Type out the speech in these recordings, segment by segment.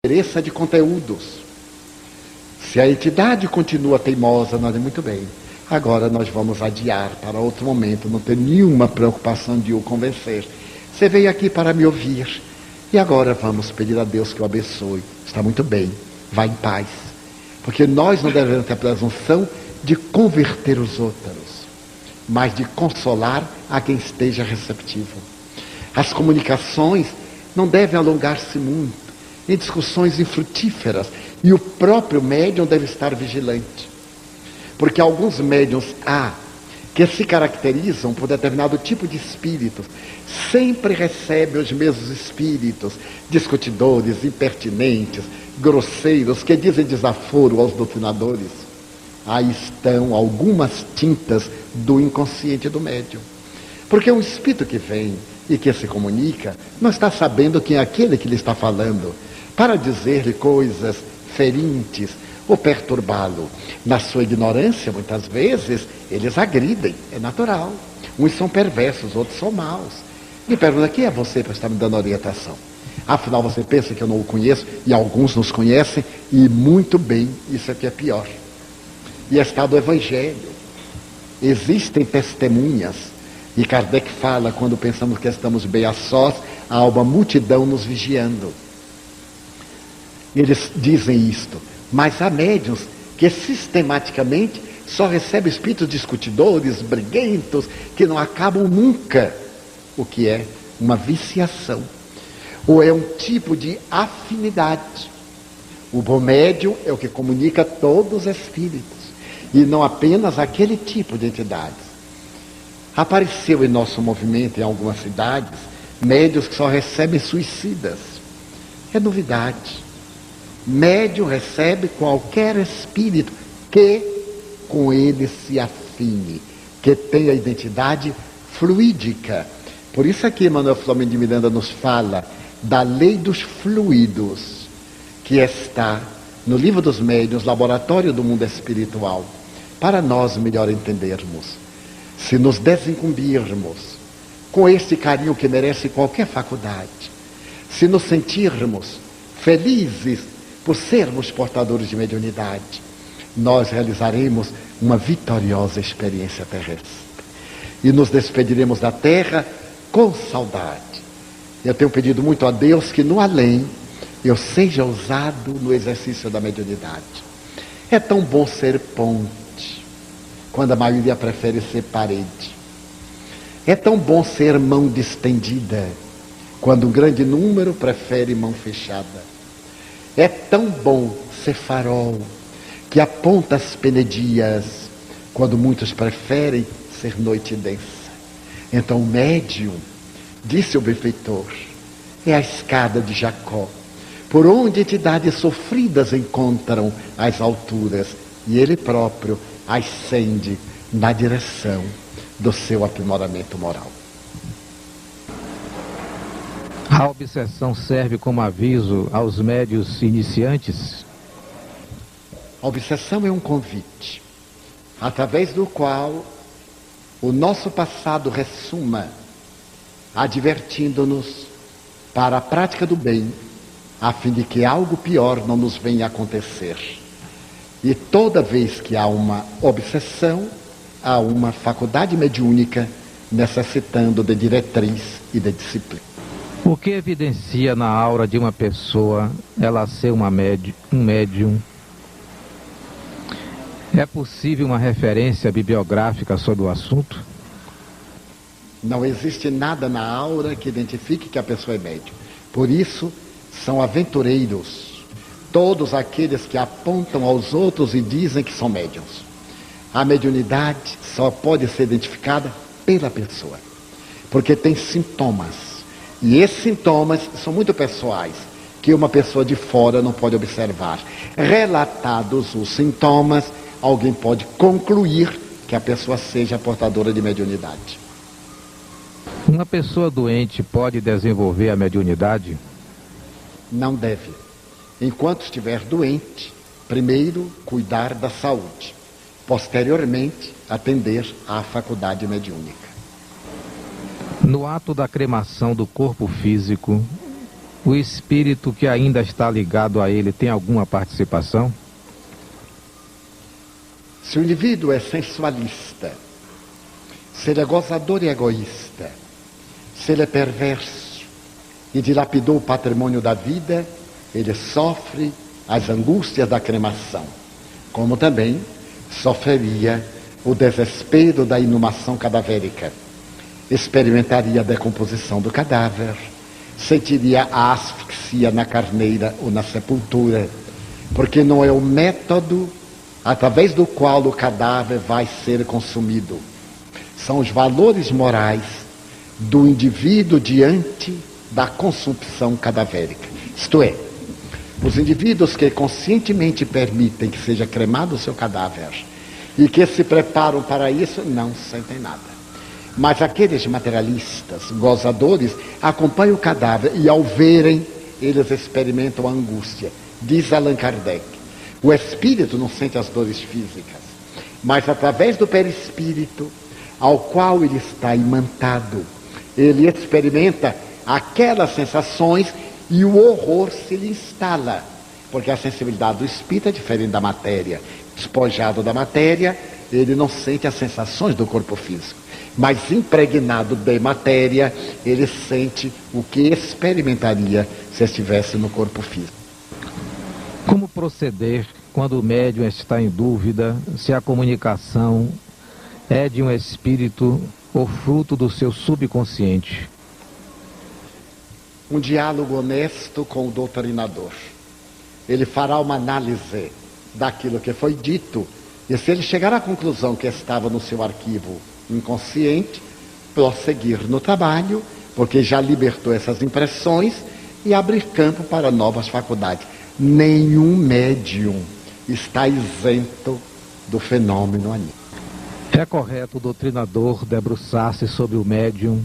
diferença de conteúdos. Se a entidade continua teimosa, nós muito bem. Agora nós vamos adiar para outro momento, não ter nenhuma preocupação de o convencer. Você veio aqui para me ouvir. E agora vamos pedir a Deus que o abençoe. Está muito bem, vá em paz. Porque nós não devemos ter a presunção de converter os outros, mas de consolar a quem esteja receptivo. As comunicações não devem alongar-se muito em discussões infrutíferas, e o próprio médium deve estar vigilante. Porque alguns médiums há que se caracterizam por determinado tipo de espíritos, sempre recebem os mesmos espíritos, discutidores, impertinentes, grosseiros, que dizem desaforo aos doutrinadores. Aí estão algumas tintas do inconsciente do médium. Porque um espírito que vem e que se comunica, não está sabendo quem é aquele que lhe está falando, para dizer-lhe coisas ferentes ou perturbá-lo. Na sua ignorância, muitas vezes, eles agridem, é natural. Uns são perversos, outros são maus. Me pergunta, quem é você para estar me dando orientação? Afinal, você pensa que eu não o conheço, e alguns nos conhecem, e muito bem, isso aqui é pior. E está do Evangelho. Existem testemunhas, e Kardec fala, quando pensamos que estamos bem a sós, há uma multidão nos vigiando. Eles dizem isto, mas há médiuns que sistematicamente só recebem espíritos discutidores, briguentos, que não acabam nunca, o que é uma viciação, ou é um tipo de afinidade. O bom médium é o que comunica todos os espíritos, e não apenas aquele tipo de entidades. Apareceu em nosso movimento, em algumas cidades, médiuns que só recebem suicidas. É novidade. Médium recebe qualquer espírito que com ele se afine, que tenha identidade fluídica. Por isso aqui Manuel Flamengo de Miranda nos fala da lei dos fluidos, que está no Livro dos Médiuns, Laboratório do Mundo Espiritual, para nós melhor entendermos. Se nos desincumbirmos com este carinho que merece qualquer faculdade, se nos sentirmos felizes por sermos portadores de mediunidade, nós realizaremos uma vitoriosa experiência terrestre e nos despediremos da terra com saudade. Eu tenho pedido muito a Deus que no além eu seja usado no exercício da mediunidade. É tão bom ser ponte, quando a maioria prefere ser parede. É tão bom ser mão distendida, quando um grande número prefere mão fechada. É tão bom ser farol, que aponta as penedias, quando muitos preferem ser noite densa. Então o médium, disse o benfeitor, é a escada de Jacó, por onde entidades sofridas encontram as alturas, e ele próprio ascende na direção do seu aprimoramento moral. A obsessão serve como aviso aos médiuns iniciantes? A obsessão é um convite, através do qual o nosso passado ressuma, advertindo-nos para a prática do bem, a fim de que algo pior não nos venha a acontecer. E toda vez que há uma obsessão, há uma faculdade mediúnica necessitando de diretriz e de disciplina. O que evidencia na aura de uma pessoa ela ser um médium? É possível uma referência bibliográfica sobre o assunto? Não existe nada na aura que identifique que a pessoa é médium. Por isso, são aventureiros todos aqueles que apontam aos outros e dizem que são médiuns. A mediunidade só pode ser identificada pela pessoa, porque tem sintomas. E esses sintomas são muito pessoais, que uma pessoa de fora não pode observar. Relatados os sintomas, alguém pode concluir que a pessoa seja portadora de mediunidade. Uma pessoa doente pode desenvolver a mediunidade? Não deve. Enquanto estiver doente, primeiro cuidar da saúde, posteriormente atender à faculdade mediúnica. No ato da cremação do corpo físico, O espírito que ainda está ligado a ele tem alguma participação? Se o indivíduo é sensualista, se ele é gozador e egoísta, se ele é perverso e dilapidou o patrimônio da vida, ele sofre as angústias da cremação, como também sofreria o desespero da inumação cadavérica, experimentaria a decomposição do cadáver, sentiria a asfixia na carneira ou na sepultura, porque não é o método através do qual o cadáver vai ser consumido. São os valores morais do indivíduo diante da consumpção cadavérica. Isto é, os indivíduos que conscientemente permitem que seja cremado o seu cadáver e que se preparam para isso, não sentem nada. Mas aqueles materialistas, gozadores, acompanham o cadáver e ao verem, eles experimentam a angústia. Diz Allan Kardec, o espírito não sente as dores físicas, mas através do perispírito, ao qual ele está imantado, ele experimenta aquelas sensações e o horror se lhe instala, porque a sensibilidade do espírito é diferente da matéria. Despojado da matéria, ele não sente as sensações do corpo físico, mas impregnado de matéria, ele sente o que experimentaria se estivesse no corpo físico. Como proceder quando o médium está em dúvida se a comunicação é de um espírito ou fruto do seu subconsciente? Um diálogo honesto com o doutrinador. Ele fará uma análise daquilo que foi dito, e se ele chegar à conclusão que estava no seu arquivo inconsciente, prosseguir no trabalho, porque já libertou essas impressões, e abrir campo para novas faculdades. Nenhum médium está isento do fenômeno anímico. É correto o doutrinador debruçar-se sobre o médium,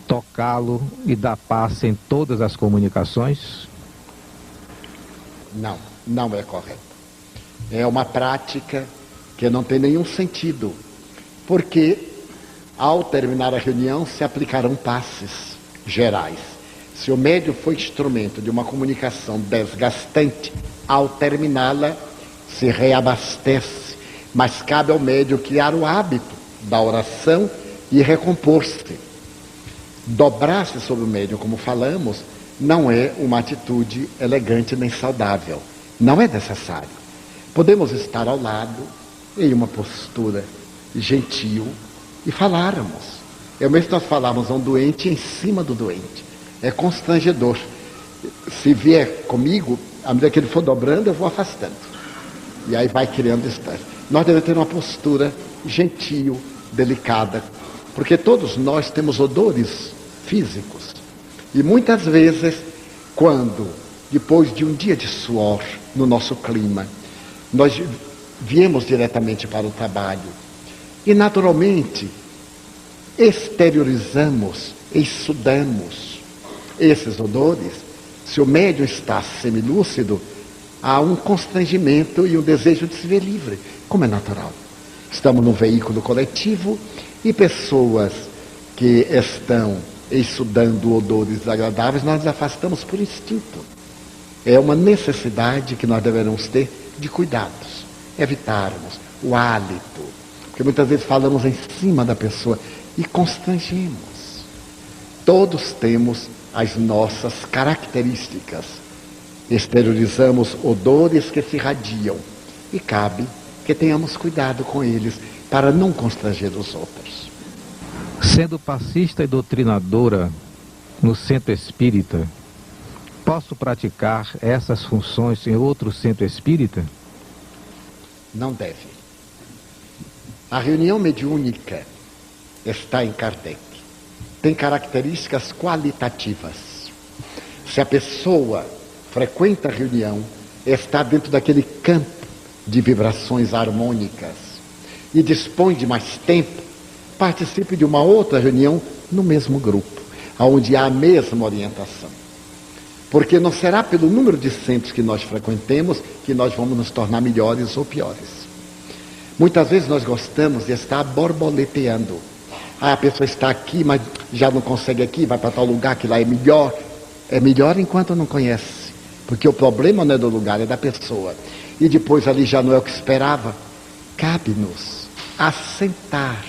tocá-lo e dar passe em todas as comunicações? Não, não é correto. É uma prática que não tem nenhum sentido, porque ao terminar a reunião se aplicarão passes gerais. Se o médium foi instrumento de uma comunicação desgastante, ao terminá-la se reabastece, mas cabe ao médium criar o hábito da oração e recompor-se. Dobrar-se sobre o médium, como falamos, não é uma atitude elegante nem saudável. Não é necessário. Podemos estar ao lado, em uma postura gentil, e falarmos. É o mesmo que nós falarmos a um doente em cima do doente. É constrangedor. Se vier comigo, à medida que ele for dobrando, eu vou afastando. E aí vai criando distância. Nós devemos ter uma postura gentil, delicada, porque todos nós temos odores físicos. E muitas vezes, quando, depois de um dia de suor no nosso clima, nós viemos diretamente para o trabalho e naturalmente exteriorizamos, exudamos esses odores. Se o médium está semilúcido, há um constrangimento e um desejo de se ver livre, como é natural. Estamos num veículo coletivo e pessoas que estão exudando odores desagradáveis, nós nos afastamos por instinto. É uma necessidade que nós deveremos ter de cuidados, evitarmos o hálito, porque muitas vezes falamos em cima da pessoa e constrangemos. Todos temos as nossas características, exteriorizamos odores que se irradiam e cabe que tenhamos cuidado com eles para não constranger os outros. Sendo passista e doutrinadora no centro espírita, posso praticar essas funções em outro centro espírita? Não deve. A reunião mediúnica está em Kardec. Tem características qualitativas. Se a pessoa frequenta a reunião, está dentro daquele campo de vibrações harmônicas e dispõe de mais tempo, participe de uma outra reunião no mesmo grupo, onde há a mesma orientação. Porque não será pelo número de centros que nós frequentemos que nós vamos nos tornar melhores ou piores. Muitas vezes nós gostamos de estar borboleteando. A pessoa está aqui, mas já não consegue aqui, vai para tal lugar que lá é melhor. É melhor enquanto não conhece, porque o problema não é do lugar, é da pessoa. E depois ali já não é o que esperava. Cabe-nos assentar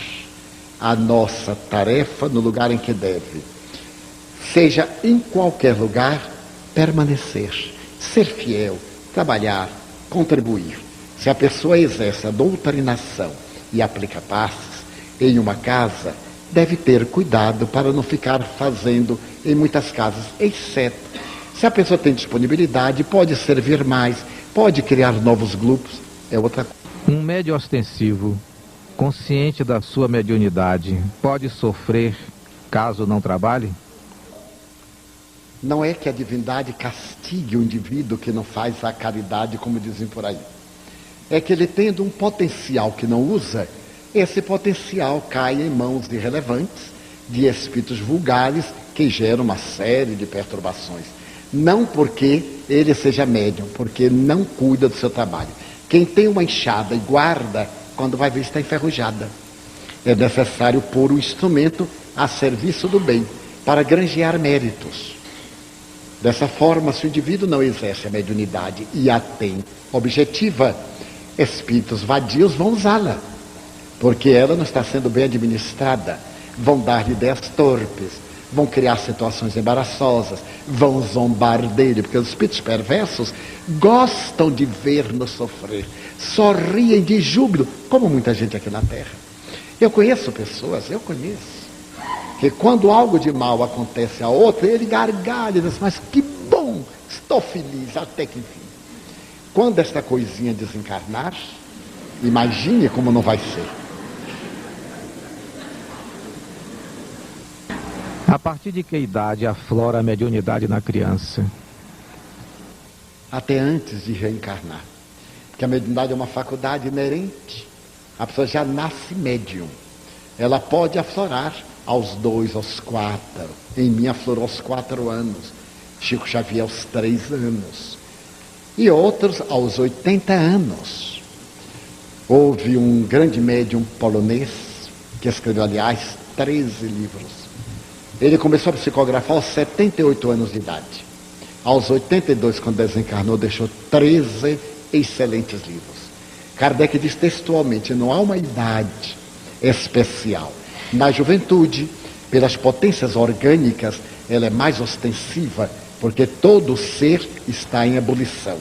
a nossa tarefa no lugar em que deve. Seja em qualquer lugar, permanecer, ser fiel, trabalhar, contribuir. Se a pessoa exerce a doutrinação e aplica passes em uma casa, deve ter cuidado para não ficar fazendo em muitas casas, exceto se a pessoa tem disponibilidade, pode servir mais, pode criar novos grupos, é outra coisa. Um médium ostensivo, consciente da sua mediunidade, pode sofrer caso não trabalhe? Não é que a divindade castigue o indivíduo que não faz a caridade, como dizem por aí. É que ele, tendo um potencial que não usa, esse potencial cai em mãos irrelevantes, de espíritos vulgares, que geram uma série de perturbações. Não porque ele seja médium, porque não cuida do seu trabalho. Quem tem uma enxada e guarda, quando vai ver, está enferrujada. É necessário pôr o instrumento a serviço do bem, para granjear méritos. Dessa forma, se o indivíduo não exerce a mediunidade e a tem objetiva, espíritos vadios vão usá-la, porque ela não está sendo bem administrada. Vão dar-lhe ideias torpes, vão criar situações embaraçosas, vão zombar dele, porque os espíritos perversos gostam de ver-nos sofrer, sorriem de júbilo, como muita gente aqui na Terra. Eu conheço, que quando algo de mal acontece a outro, ele gargalha e diz, mas que bom, estou feliz, até que enfim. Quando esta coisinha desencarnar, imagine como não vai ser. A partir de que idade aflora a mediunidade na criança? Até antes de reencarnar. Porque a mediunidade é uma faculdade inerente. A pessoa já nasce médium. Ela pode aflorar aos 2, aos 4. Em mim aflorou aos 4 anos. Chico Xavier aos 3 anos. E outros aos 80 anos. Houve um grande médium polonês, que escreveu, aliás, 13 livros. Ele começou a psicografar aos 78 anos de idade. Aos 82, quando desencarnou, deixou 13 excelentes livros. Kardec diz textualmente, não há uma idade especial. Na juventude, pelas potências orgânicas, ela é mais ostensiva, porque todo ser está em ebulição.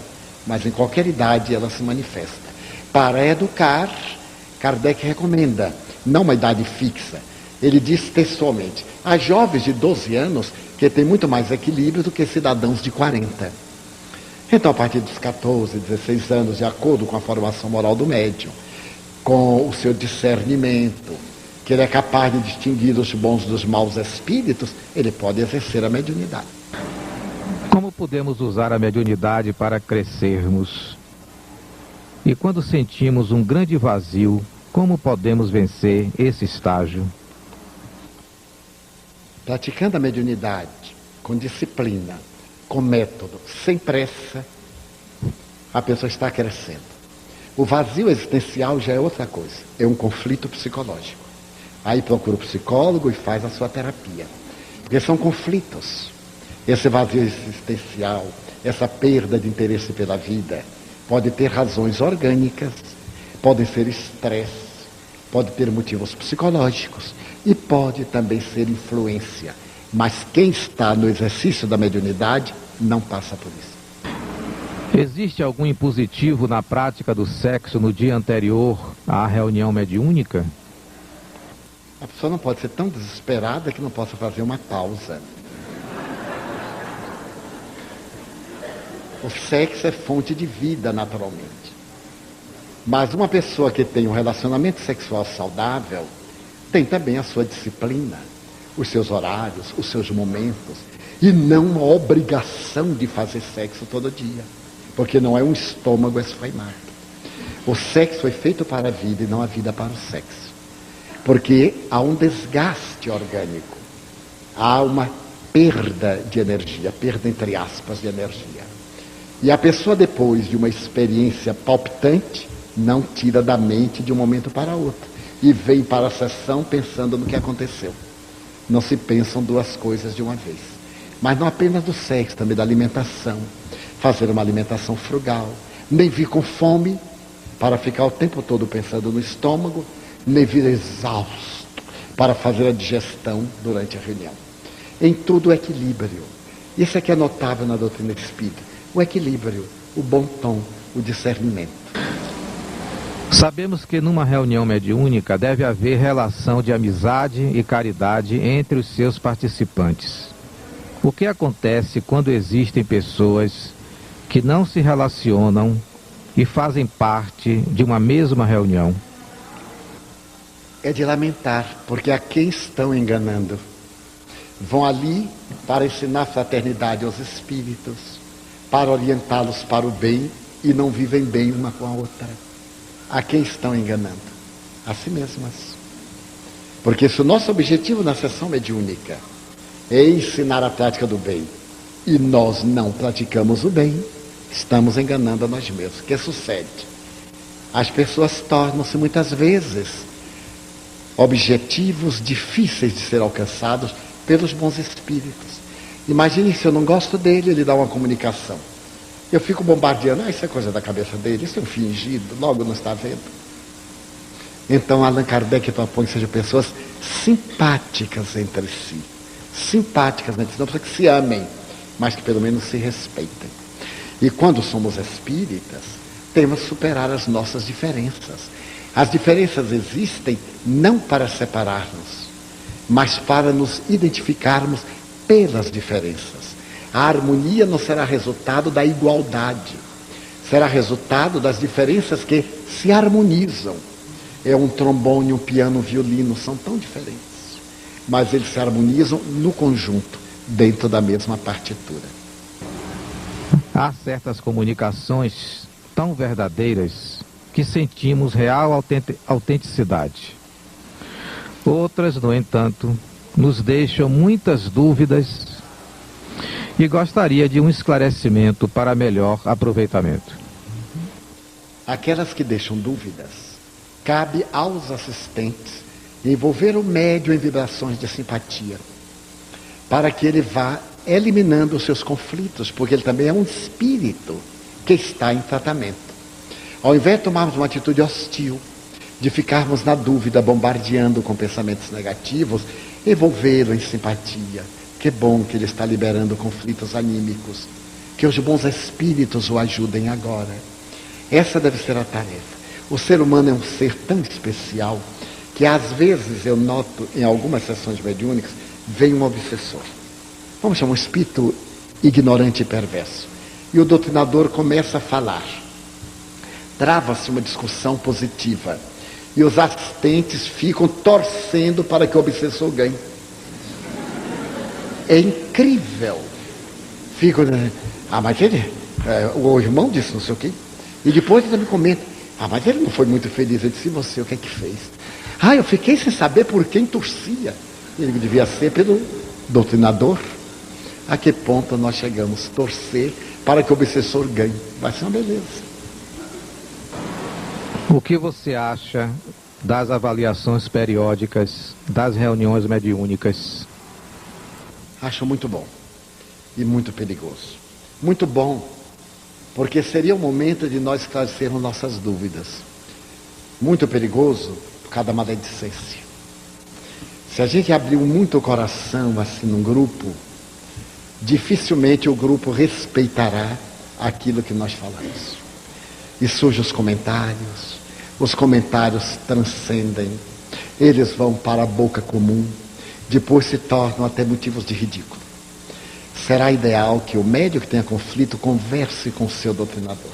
Mas em qualquer idade ela se manifesta. Para educar, Kardec recomenda, não uma idade fixa. Ele diz textualmente, há jovens de 12 anos que têm muito mais equilíbrio do que cidadãos de 40. Então, a partir dos 14, 16 anos, de acordo com a formação moral do médium, com o seu discernimento, que ele é capaz de distinguir os bons dos maus espíritos, ele pode exercer a mediunidade. Como podemos usar a mediunidade para crescermos? E quando sentimos um grande vazio, como podemos vencer esse estágio? Praticando a mediunidade com disciplina, com método, sem pressa, a pessoa está crescendo. O vazio existencial já é outra coisa, é um conflito psicológico. Aí procura o psicólogo e faz a sua terapia, porque são conflitos. Esse vazio existencial, essa perda de interesse pela vida, pode ter razões orgânicas, podem ser estresse, pode ter motivos psicológicos e pode também ser influência. Mas quem está no exercício da mediunidade não passa por isso. Existe algum impositivo na prática do sexo no dia anterior à reunião mediúnica? A pessoa não pode ser tão desesperada que não possa fazer uma pausa. O sexo é fonte de vida, naturalmente. Mas uma pessoa que tem um relacionamento sexual saudável tem também a sua disciplina, os seus horários, os seus momentos, e não uma obrigação de fazer sexo todo dia, porque não é um estômago esfaimado. O sexo foi feito para a vida e não a vida para o sexo, porque há um desgaste orgânico, há uma perda de energia, perda entre aspas de energia. E a pessoa, depois de uma experiência palpitante, não tira da mente de um momento para outro e vem para a sessão pensando no que aconteceu. Não se pensam duas coisas de uma vez. Mas não apenas do sexo, também da alimentação. Fazer uma alimentação frugal. Nem vir com fome, para ficar o tempo todo pensando no estômago, nem vir exausto, para fazer a digestão durante a reunião. Em tudo o equilíbrio. Isso é que é notável na doutrina espírita. O equilíbrio, o bom tom, o discernimento. Sabemos que numa reunião mediúnica deve haver relação de amizade e caridade entre os seus participantes. O que acontece quando existem pessoas que não se relacionam e fazem parte de uma mesma reunião? É de lamentar, porque a quem estão enganando? Vão ali para ensinar fraternidade aos espíritos, para orientá-los para o bem, e não vivem bem uma com a outra. A quem estão enganando? A si mesmas. Porque se o nosso objetivo na sessão mediúnica é ensinar a prática do bem, e nós não praticamos o bem, estamos enganando a nós mesmos. O que sucede? As pessoas tornam-se muitas vezes objetivos difíceis de ser alcançados pelos bons espíritos. Imagine se eu não gosto dele, ele dá uma comunicação. Eu fico bombardeando, isso é coisa da cabeça dele, isso é um fingido, logo não está vendo. Então Allan Kardec propõe que sejam pessoas simpáticas entre si. Simpáticas entre si, não precisa que se amem, mas que pelo menos se respeitem. E quando somos espíritas, temos que superar as nossas diferenças. As diferenças existem não para separar-nos, mas para nos identificarmos pelas diferenças. A harmonia não será resultado da igualdade, será resultado das diferenças que se harmonizam. É um trombone, um piano, um violino, são tão diferentes, mas eles se harmonizam no conjunto, dentro da mesma partitura. Há certas comunicações tão verdadeiras que sentimos real autenticidade. Outras, no entanto, nos deixam muitas dúvidas e gostaria de um esclarecimento para melhor aproveitamento. Aquelas que deixam dúvidas, cabe aos assistentes envolver o médium em vibrações de simpatia, para que ele vá eliminando os seus conflitos, porque ele também é um espírito que está em tratamento. Ao invés de tomarmos uma atitude hostil, de ficarmos na dúvida, bombardeando com pensamentos negativos, envolvê-lo em simpatia. Que bom que ele está liberando conflitos anímicos. Que os bons espíritos o ajudem agora. Essa deve ser a tarefa. O ser humano é um ser tão especial que às vezes eu noto em algumas sessões mediúnicas, vem um obsessor. Vamos chamar um espírito ignorante e perverso. E o doutrinador começa a falar. Trava-se uma discussão positiva. E os assistentes ficam torcendo para que o obsessor ganhe. É incrível. Fico, mas ele, o irmão disse não sei o quê. E depois ele me comenta, mas ele não foi muito feliz. Eu disse, e você, o que é que fez? Eu fiquei sem saber por quem torcia. Ele devia ser pelo doutrinador. A que ponto nós chegamos? Torcer para que o obsessor ganhe. Vai ser uma beleza. O que você acha das avaliações periódicas das reuniões mediúnicas? Acho muito bom e muito perigoso. Muito bom, porque seria o momento de nós esclarecermos nossas dúvidas. Muito perigoso, por causa da maledicência. Se a gente abrir muito o coração assim num grupo, dificilmente o grupo respeitará aquilo que nós falamos. E surgem os comentários transcendem, eles vão para a boca comum, depois se tornam até motivos de ridículo. Será ideal que o médium que tenha conflito converse com o seu doutrinador.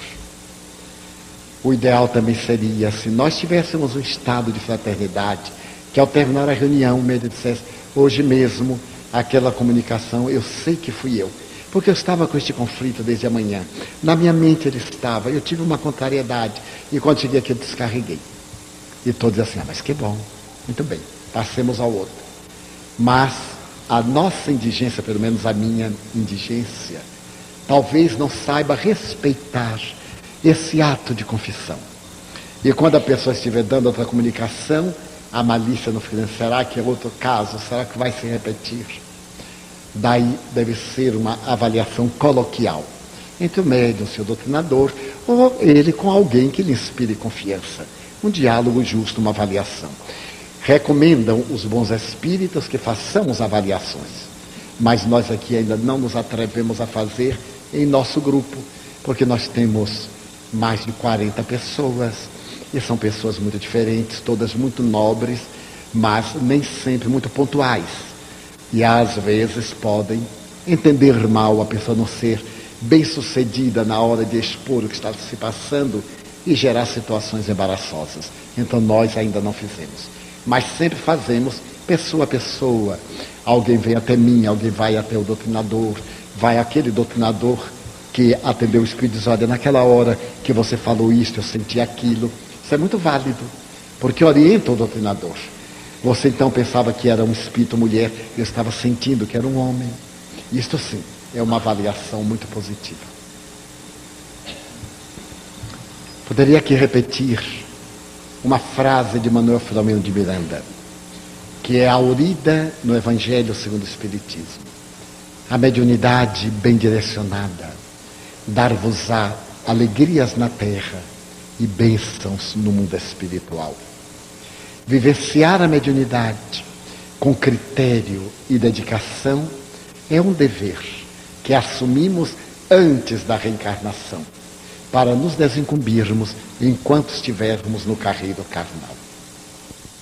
O ideal também seria, se nós tivéssemos um estado de fraternidade, que ao terminar a reunião o médium dissesse, hoje mesmo, aquela comunicação, eu sei que fui eu, porque eu estava com este conflito desde a manhã. Na minha mente ele estava, eu tive uma contrariedade, e quando cheguei aqui eu descarreguei. E todos assim, mas que bom, muito bem, passemos ao outro. Mas a nossa indigência, pelo menos a minha indigência, talvez não saiba respeitar esse ato de confissão. E quando a pessoa estiver dando outra comunicação, a malícia no final, será que é outro caso? Será que vai se repetir? Daí deve ser uma avaliação coloquial entre o médium, seu doutrinador, ou ele com alguém que lhe inspire confiança. Um diálogo justo, uma avaliação. Recomendam os bons espíritos que façamos avaliações, mas nós aqui ainda não nos atrevemos a fazer em nosso grupo, porque nós temos mais de 40 pessoas, e são pessoas muito diferentes, todas muito nobres, mas nem sempre muito pontuais. E às vezes podem entender mal, a pessoa não ser bem-sucedida na hora de expor o que está se passando e gerar situações embaraçosas. Então nós ainda não fizemos. Mas sempre fazemos pessoa a pessoa. Alguém vem até mim, alguém vai até o doutrinador, vai aquele doutrinador que atendeu o Espírito e diz, olha, naquela hora que você falou isso, eu senti aquilo. Isso é muito válido, porque orienta o doutrinador. Você então pensava que era um espírito mulher, eu estava sentindo que era um homem. Isto sim, é uma avaliação muito positiva. Poderia aqui repetir uma frase de Manuel Filomeno de Miranda, que é aurida no Evangelho segundo o Espiritismo. A mediunidade bem direcionada dar-vos-á alegrias na terra e bênçãos no mundo espiritual. Vivenciar a mediunidade com critério e dedicação é um dever que assumimos antes da reencarnação, para nos desincumbirmos enquanto estivermos no carreiro carnal.